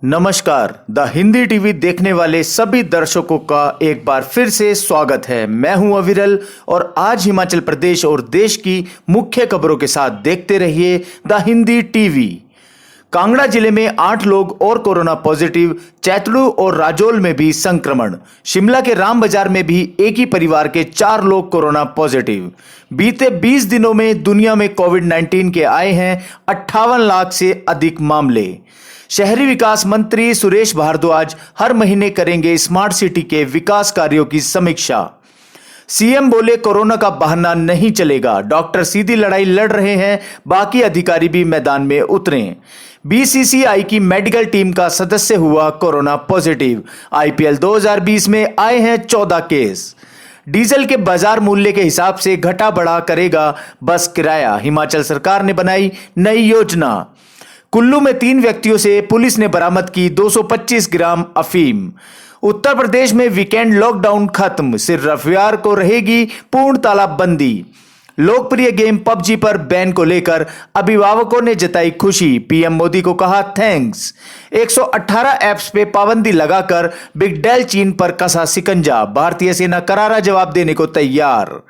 नमस्कार। The Hindi TV देखने वाले सभी दर्शकों का एक बार फिर से स्वागत है। मैं हूं अविरल और आज हिमाचल प्रदेश और देश की मुख्य खबरों के साथ देखते रहिए द हिंदी टीवी। कांगड़ा जिले में 8 लोग और कोरोना पॉजिटिव, चैतड़ू और राजौल में भी संक्रमण। शिमला के राम बाजार में भी एक ही परिवार के 4 लोग कोरोना पॉजिटिव। बीते 20 दिनों में दुनिया में कोविड-19 के आए हैं 58 लाख से अधिक मामले। शहरी विकास मंत्री सुरेश भारद्वाज हर महीने करेंगे स्मार्ट सिटी के विकास कार्यों की समीक्षा। सीएम बोले कोरोना का बहाना नहीं चलेगा, डॉक्टर सीधी लड़ाई लड़ रहे हैं, बाकी अधिकारी भी मैदान में उतरे। बीसीसीआई की मेडिकल टीम का सदस्य हुआ कोरोना पॉजिटिव। आईपीएल 2020 में आए हैं 14 केस। डीजल के बाजार मूल्य के हिसाब से घटा बढ़ा करेगा बस किराया। हिमाचल सरकार ने बनाई नई योजना। कुल्लू में 3 व्यक्तियों से पुलिस ने बरामद की 225 ग्राम अफीम। उत्तर प्रदेश में वीकेंड लॉकडाउन खत्म, सिर्फ रविवार को रहेगी पूर्ण तालाबंदी। लोकप्रिय गेम पबजी पर बैन को लेकर अभिभावकों ने जताई खुशी। पीएम मोदी को कहा थैंक्स। 118 ऐप्स पे पाबंदी लगाकर बिग डेल चीन पर कसा शिकंजा। भारतीय सेना करारा जवाब देने को तैयार।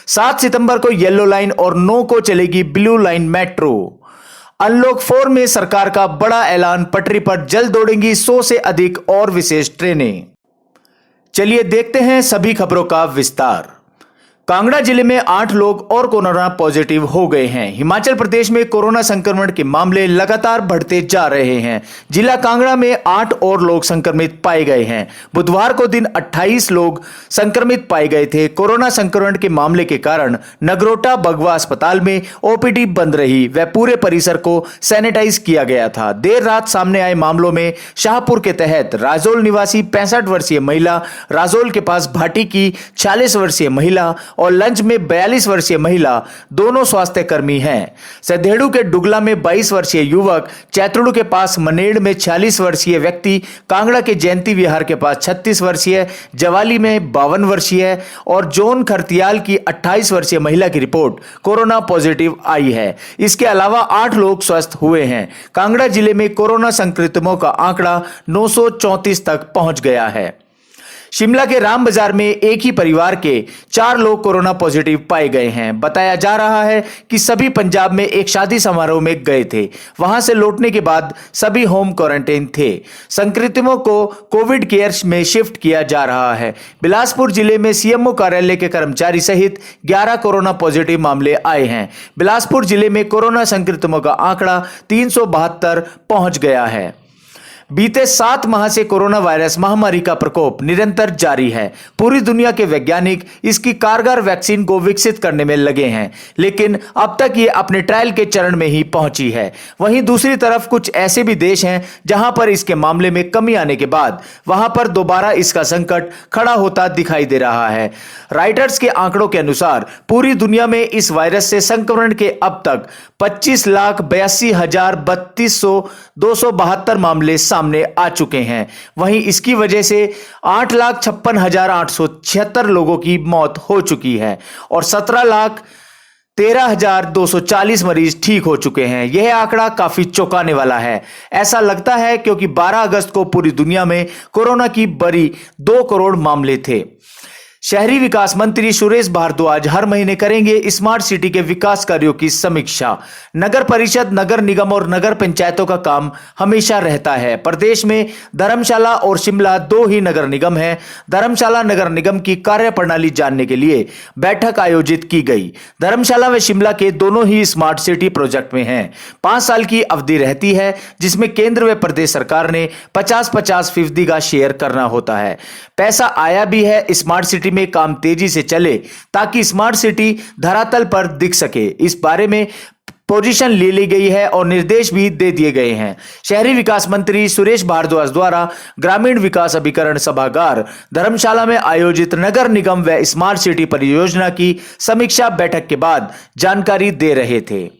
7 सितंबर को येलो लाइन और 9 को चलेगी ब्लू लाइन मेट्रो। अनलॉक 4 में सरकार का बड़ा ऐलान, पटरी पर जल्द दौड़ेंगी 100 से अधिक और विशेष ट्रेनें। चलिए देखते हैं सभी खबरों का विस्तार। कांगड़ा जिले में 8 लोग और कोरोना पॉजिटिव हो गए हैं। हिमाचल प्रदेश में कोरोना संक्रमण के मामले लगातार बढ़ते जा रहे हैं। जिला कांगड़ा में 8 और लोग संक्रमित पाए गए हैं। बुधवार को दिन 28 लोग संक्रमित पाए गए थे। कोरोना संक्रमण के मामले के कारण नगरोटा बगवा अस्पताल में ओपीडी बंद रही व पूरे परिसर को सैनिटाइज किया गया था। देर रात सामने आए मामलों में शाहपुर के तहत राजौल निवासी 65 वर्षीय महिला, राजौल के पास भाटी की 46 वर्षीय महिला और लंच में 42 वर्षीय महिला दोनों स्वास्थ्य कर्मी हैं। सधेड़ू के डुगला में 22 वर्षीय युवक, चैतड़ू के पास मनेड़ में 46 वर्षीय व्यक्ति, कांगड़ा के जयंती विहार के पास 36 वर्षीय, जवाली में 52 वर्षीय और जोन खरतियाल की 28 वर्षीय महिला की रिपोर्ट कोरोना पॉजिटिव आई है। इसके अलावा 8 लोग स्वस्थ हुए हैं। कांगड़ा जिले में कोरोना संक्रमितों का आंकड़ा 934 तक पहुंच गया है। शिमला के राम बाजार में एक ही परिवार के 4 लोग कोरोना पॉजिटिव पाए गए हैं। बताया जा रहा है कि सभी पंजाब में एक शादी समारोह में गए थे। वहां से लौटने के बाद सभी होम क्वारंटाइन थे। संक्रमितों को कोविड केयर में शिफ्ट किया जा रहा है। बिलासपुर जिले में सीएमओ कार्यालय के कर्मचारी सहित 11 कोरोना पॉजिटिव मामले आए हैं। बिलासपुर जिले में कोरोना संक्रमितों का आंकड़ा 372 पहुंच गया है। बीते 7 माह से कोरोना वायरस महामारी का प्रकोप निरंतर जारी है। पूरी दुनिया के वैज्ञानिक इसकी कारगर वैक्सीन को विकसित करने में लगे हैं, लेकिन अब तक ये अपने ट्रायल के चरण में ही पहुंची है। वहीं दूसरी तरफ कुछ ऐसे भी देश हैं जहां पर इसके मामले में कमी आने के बाद वहां पर दोबारा इसका संकट खड़ा होता दिखाई दे रहा है। राइटर्स के आंकड़ों के अनुसार पूरी दुनिया में इस वायरस से संक्रमण के अब तक 25,82,32,272 मामले सामने आ चुके हैं। वहीं इसकी वजह से 8,56,876 लोगों की मौत हो चुकी है और 17,13,240 मरीज ठीक हो चुके हैं। यह आंकड़ा काफी चौंकाने वाला है। ऐसा लगता है क्योंकि 12 अगस्त को पूरी दुनिया में कोरोना की बड़ी 2 करोड़ मामले थे। शहरी विकास मंत्री सुरेश भारद्वाज हर महीने करेंगे स्मार्ट सिटी के विकास कार्यों की समीक्षा। नगर परिषद, नगर निगम और नगर पंचायतों का काम हमेशा रहता है। प्रदेश में धर्मशाला और शिमला 2 ही नगर निगम हैं। धर्मशाला नगर निगम की कार्यप्रणाली जानने के लिए बैठक आयोजित की गई। धर्मशाला व शिमला के दोनों ही स्मार्ट सिटी प्रोजेक्ट में हैं। 5 साल की अवधि रहती है, जिसमें केंद्र व प्रदेश सरकार ने 50-50% का शेयर करना होता है। पैसा आया भी है। स्मार्ट सिटी में काम तेजी से चले ताकि स्मार्ट सिटी धरातल पर दिख सके। इस बारे में पोजीशन ले ली गई है और निर्देश भी दे दिए गए हैं। शहरी विकास मंत्री सुरेश भारद्वाज द्वारा ग्रामीण विकास अभिकरण सभागार धर्मशाला में आयोजित नगर निगम व स्मार्ट सिटी परियोजना की समीक्षा बैठक के बाद जानकारी दे रहे थे।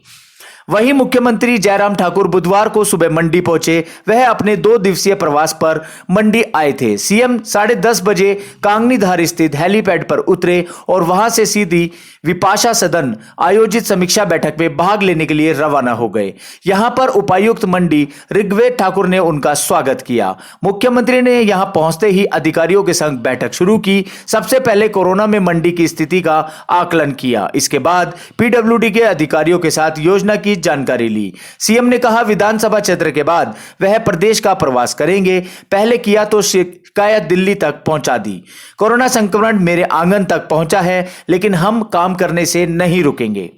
वहीं मुख्यमंत्री जयराम ठाकुर बुधवार को सुबह मंडी पहुंचे। वह अपने 2 दिवसीय प्रवास पर मंडी आए थे। सीएम 10:30 बजे कांगनीधार स्थित हेलीपैड पर उतरे और वहां से सीधी विपाशा सदन आयोजित समीक्षा बैठक में भाग लेने के लिए रवाना हो गए। यहां पर उपायुक्त मंडी ऋग्वेद ठाकुर ने उनका स्वागत किया। मुख्यमंत्री ने यहां पहुंचते ही अधिकारियों के संग बैठक शुरू की। सबसे पहले कोरोना में मंडी की स्थिति का आकलन किया। इसके बाद पीडब्ल्यूडी के अधिकारियों के साथ योजना की जानकारी ली। सीएम ने कहा विधानसभा क्षेत्र के बाद वह प्रदेश का प्रवास करेंगे। पहले किया तो शिकायत दिल्ली तक पहुंचा दी। कोरोना संक्रमण मेरे आंगन तक पहुंचा है, लेकिन हम काम करने से नहीं रुकेंगे।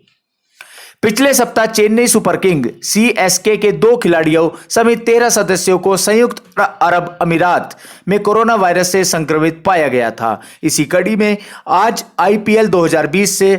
पिछले सप्ताह चेन्नई सुपर किंग सीएसके के 2 खिलाड़ियों समेत 13 सदस्यों को संयुक्त अरब अमीरात में कोरोना वायरस से संक्रमित पाया गया था। इसी कड़ी में आज आईपीएल 2020 से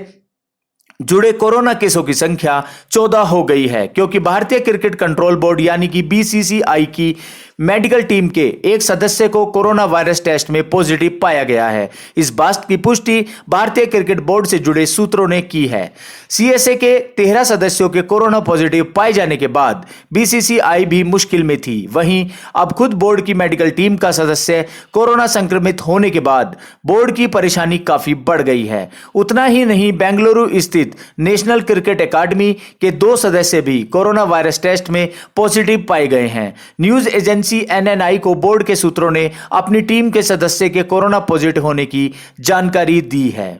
जुड़े कोरोना केसों की संख्या 14 हो गई है, क्योंकि भारतीय क्रिकेट कंट्रोल बोर्ड यानी कि बीसीसीआई की मेडिकल टीम के एक सदस्य को कोरोना वायरस टेस्ट में पॉजिटिव पाया गया है। इस बात की पुष्टि भारतीय क्रिकेट बोर्ड से जुड़े सूत्रों ने की है। सीएसए के 13 सदस्यों के कोरोना पॉजिटिव पाए जाने के बाद बीसीसीआई भी मुश्किल में थी। वहीं अब खुद बोर्ड की मेडिकल टीम का सदस्य कोरोना संक्रमित होने के बाद बोर्ड की परेशानी काफी बढ़ गई है। उतना ही नहीं, बेंगलुरु स्थित नेशनल क्रिकेट एकेडमी के 2 सदस्य भी कोरोना वायरस टेस्ट में पॉजिटिव पाए गए हैं। न्यूज एजेंसी एएनआई को बोर्ड के सूत्रों ने अपनी टीम के सदस्य के कोरोना पॉजिटिव होने की जानकारी दी है।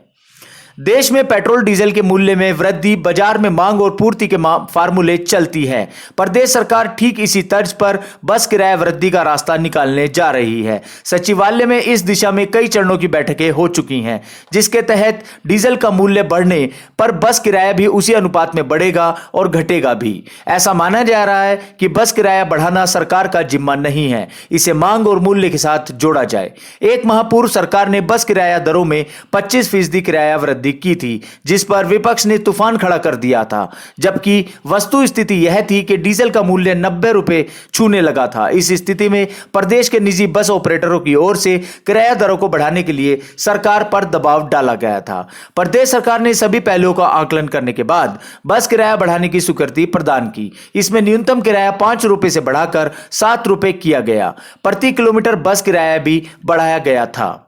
देश में पेट्रोल डीजल के मूल्य में वृद्धि, बाजार में मांग और पूर्ति के फार्मूले चलती है। प्रदेश सरकार ठीक इसी तर्ज पर बस किराया वृद्धि का रास्ता निकालने जा रही है। सचिवालय में इस दिशा में कई चरणों की बैठकें हो चुकी हैं, जिसके तहत डीजल का मूल्य बढ़ने पर बस किराया भी उसी अनुपात में बढ़ेगा और घटेगा भी। ऐसा माना जा रहा है कि बस किराया बढ़ाना सरकार का जिम्मा नहीं है, इसे मांग और मूल्य के साथ जोड़ा जाए। 1 माह पूर्व सरकार ने बस किराया दरों में 25% किराया वृद्धि की थी, जिस पर विपक्ष ने तूफान खड़ा कर दिया था, जबकि वस्तु स्थिति यह थी कि डीजल का मूल्य 90 रुपए छूने लगा था। इस स्थिति में प्रदेश के निजी बस ऑपरेटरों की ओर से किराया दरों को बढ़ाने के लिए सरकार पर दबाव डाला गया था। प्रदेश सरकार ने सभी पहलुओं का आकलन करने के बाद बस किराया बढ़ाने की स्वीकृति प्रदान की। इसमें न्यूनतम किराया 5 रुपए से बढ़ाकर 7 रुपए किया गया। प्रति किलोमीटर बस किराया भी बढ़ाया गया था।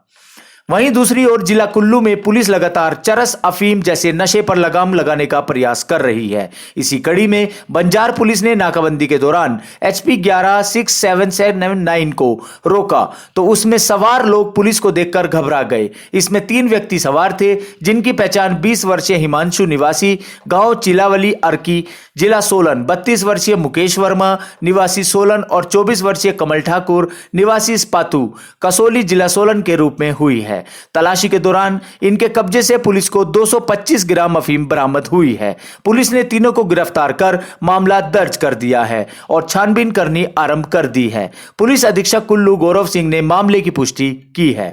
वहीं दूसरी ओर जिला कुल्लू में पुलिस लगातार चरस, अफीम जैसे नशे पर लगाम लगाने का प्रयास कर रही है। इसी कड़ी में बंजार पुलिस ने नाकाबंदी के दौरान HP 11-6779 को रोका तो उसमें सवार लोग पुलिस को देखकर घबरा गए। इसमें 3 व्यक्ति सवार थे, जिनकी पहचान 20 वर्षीय हिमांशु निवासी गांव चिलावली अर्की जिला सोलन, 32 वर्षीय मुकेश वर्मा निवासी सोलन और 24 वर्षीय कमल ठाकुर निवासी स्पातू कसोली जिला सोलन के रूप में हुई है। तलाशी के दौरान इनके कब्जे से पुलिस को 225 ग्राम अफीम बरामद हुई है। पुलिस ने तीनों को गिरफ्तार कर मामला दर्ज कर दिया है और छानबीन करनी आरंभ कर दी है। पुलिस अधीक्षक कुल्लू गौरव सिंह ने मामले की पुष्टि की है।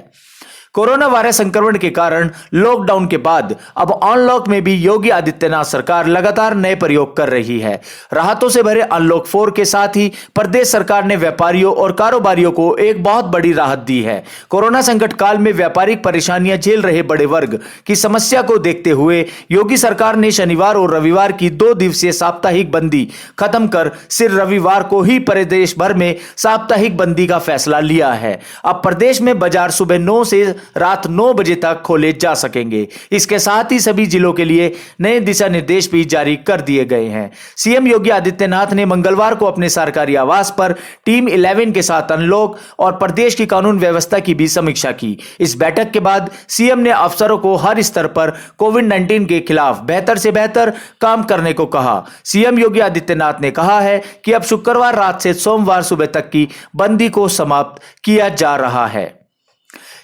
कोरोना वायरस संक्रमण के कारण लॉकडाउन के बाद अब अनलॉक में भी योगी आदित्यनाथ सरकार लगातार नए प्रयोग कर रही है। राहतों से भरे अनलॉक 4 के साथ ही प्रदेश सरकार ने व्यापारियों और कारोबारियों को एक बहुत बड़ी राहत दी है। कोरोना संकट काल में व्यापारिक परेशानियां झेल रहे बड़े वर्ग की समस्या को देखते हुए योगी सरकार ने शनिवार और रविवार की 2 दिवसीय साप्ताहिक बंदी खत्म कर सिर्फ रविवार को ही प्रदेश भर में साप्ताहिक बंदी का फैसला लिया है। अब प्रदेश में बाजार सुबह 9 से रात 9 बजे तक खोले जा सकेंगे। इसके साथ ही सभी जिलों के लिए नए दिशा निर्देश भी जारी कर दिए गए हैं। सीएम योगी आदित्यनाथ ने मंगलवार को अपने सरकारी आवास पर टीम 11 के साथ अनलॉक और प्रदेश की कानून व्यवस्था की भी समीक्षा की। इस बैठक के बाद सीएम ने अफसरों को हर स्तर पर कोविड-19 के खिलाफ बेहतर से बेहतर काम करने को कहा। सीएम योगी आदित्यनाथ ने कहा है कि अब शुक्रवार रात से सोमवार सुबह तक की बंदी को समाप्त किया जा रहा है।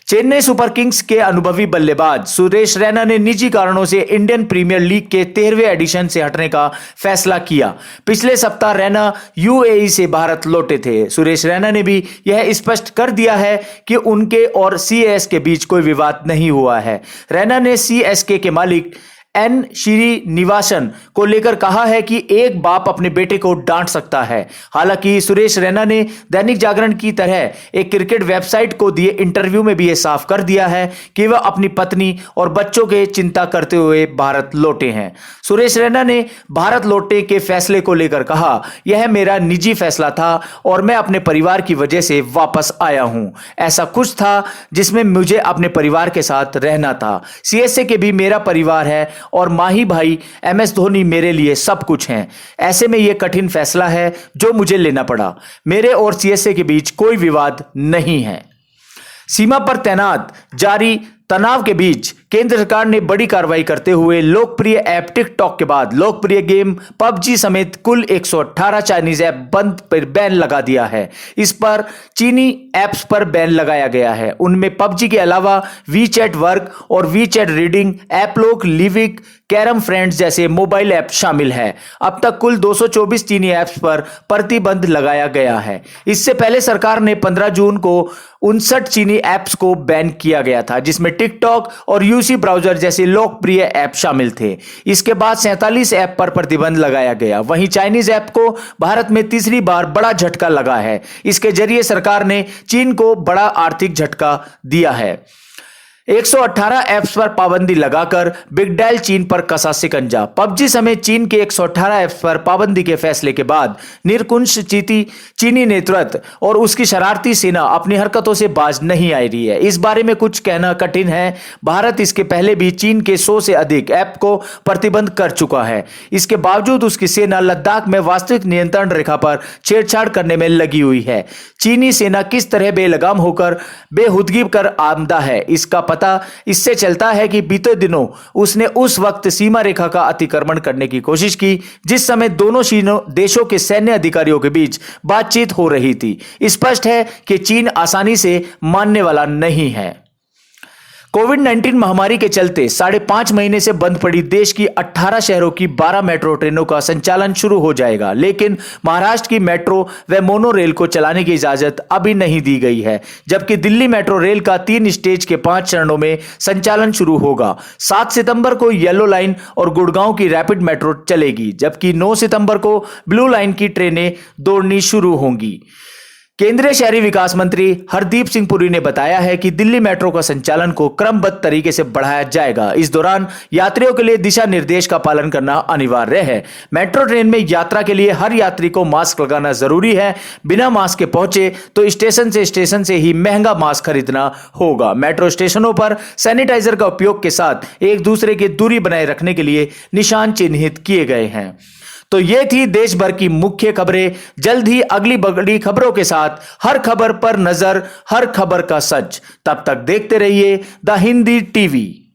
चेन्नई सुपर किंग्स के अनुभवी बल्लेबाज सुरेश रैना ने निजी कारणों से इंडियन प्रीमियर लीग के 13वें एडिशन से हटने का फैसला किया। पिछले सप्ताह रैना यूएई से भारत लौटे थे। सुरेश रैना ने भी यह स्पष्ट कर दिया है कि उनके और सीएसके के बीच कोई विवाद नहीं हुआ है। रैना ने सीएसके के मालिक एन श्रीनिवासन को लेकर कहा है कि एक बाप अपने बेटे को डांट सकता है। हालांकि सुरेश रैना ने दैनिक जागरण की तरह एक क्रिकेट वेबसाइट को दिए इंटरव्यू में भी यह साफ कर दिया है कि वह अपनी पत्नी और बच्चों के चिंता करते हुए भारत लौटे हैं। सुरेश रैना ने भारत लौटने के फैसले को लेकर कहा, यह मेरा निजी फैसला था और मैं अपने परिवार की वजह से वापस आया हूं। ऐसा कुछ था जिसमें मुझे अपने परिवार के साथ रहना था। सीएसए के भी मेरा परिवार है और माही भाई एमएस धोनी मेरे लिए सब कुछ हैं। ऐसे में यह कठिन फैसला है जो मुझे लेना पड़ा। मेरे और सीएसए के बीच कोई विवाद नहीं है। सीमा पर तैनात जारी तनाव के बीच केंद्र सरकार ने बड़ी कार्रवाई करते हुए लोकप्रिय ऐप टिकटॉक के बाद लोकप्रिय गेम पबजी समेत कुल 118 चाइनीज ऐप बंद पर बैन लगा दिया है। इस पर चीनी ऐप्स पर बैन लगाया गया है। उनमें पबजी के अलावा वीचैट वर्क और वीचैट रीडिंग, एपलोक, लिविक, कैरम फ्रेंड्स जैसे मोबाइल ऐप शामिल है। अब तक कुल 224 चीनी ऐप्स पर प्रतिबंध लगाया गया है। इससे पहले सरकार ने 15 जून को 59 चीनी ऐप्स को बैन किया गया था, जिसमें टिकटॉक और यूसी ब्राउजर जैसे लोकप्रिय ऐप शामिल थे। इसके बाद 47 ऐप पर प्रतिबंध लगाया गया। वहीं चाइनीज ऐप को भारत में तीसरी बार बड़ा झटका लगा है। इसके जरिए सरकार ने चीन को बड़ा आर्थिक झटका दिया है। 118 ऐप्स पर पाबंदी लगाकर बिग डायल चीन पर कसा शिकंजा। पबजी समेत चीन के 118 ऐप्स पर पाबंदी के फैसले के बाद निरकुश चीनी नेतृत्व और उसकी शरारती सेना अपनी हरकतों से बाज नहीं आ रही है। इस बारे में कुछ कहना कठिन है। भारत इसके पहले भी चीन के 100 से अधिक ऐप को प्रतिबंध कर चुका है। इसके बावजूद उसकी सेना लद्दाख में वास्तविक नियंत्रण रेखा पर छेड़छाड़ करने में लगी हुई है। चीनी सेना किस तरह बेलगाम होकर बेहुदगी कर आमदा है, इसका पता इससे चलता है कि बीते दिनों उसने उस वक्त सीमा रेखा का अतिक्रमण करने की कोशिश की जिस समय दोनों देशों के सैन्य अधिकारियों के बीच बातचीत हो रही थी। स्पष्ट है कि चीन आसानी से मानने वाला नहीं है। कोविड-19 महामारी के चलते 5.5 महीने से बंद पड़ी देश की 18 शहरों की 12 मेट्रो ट्रेनों का संचालन शुरू हो जाएगा, लेकिन महाराष्ट्र की मेट्रो व मोनो रेल को चलाने की इजाजत अभी नहीं दी गई है। जबकि दिल्ली मेट्रो रेल का 3 स्टेज के 5 चरणों में संचालन शुरू होगा। 7 सितंबर को येलो लाइन और गुड़गांव की रैपिड मेट्रो चलेगी, जबकि 9 सितंबर को ब्लू लाइन की ट्रेनें दौड़नी शुरू होंगी। केंद्रीय शहरी विकास मंत्री हरदीप सिंह पुरी ने बताया है कि दिल्ली मेट्रो का संचालन को क्रमबद्ध तरीके से बढ़ाया जाएगा। इस दौरान यात्रियों के लिए दिशा निर्देश का पालन करना अनिवार्य है। मेट्रो ट्रेन में यात्रा के लिए हर यात्री को मास्क लगाना जरूरी है। बिना मास्क के पहुंचे तो स्टेशन से ही महंगा मास्क खरीदना होगा। मेट्रो स्टेशनों पर सैनिटाइजर का उपयोग के साथ एक दूसरे की दूरी बनाए रखने के लिए निशान चिन्हित किए गए हैं। तो ये थी देश भर की मुख्य खबरें। जल्द ही अगली बड़ी खबरों के साथ हर खबर पर नजर, हर खबर का सच। तब तक देखते रहिए द हिंदी टीवी।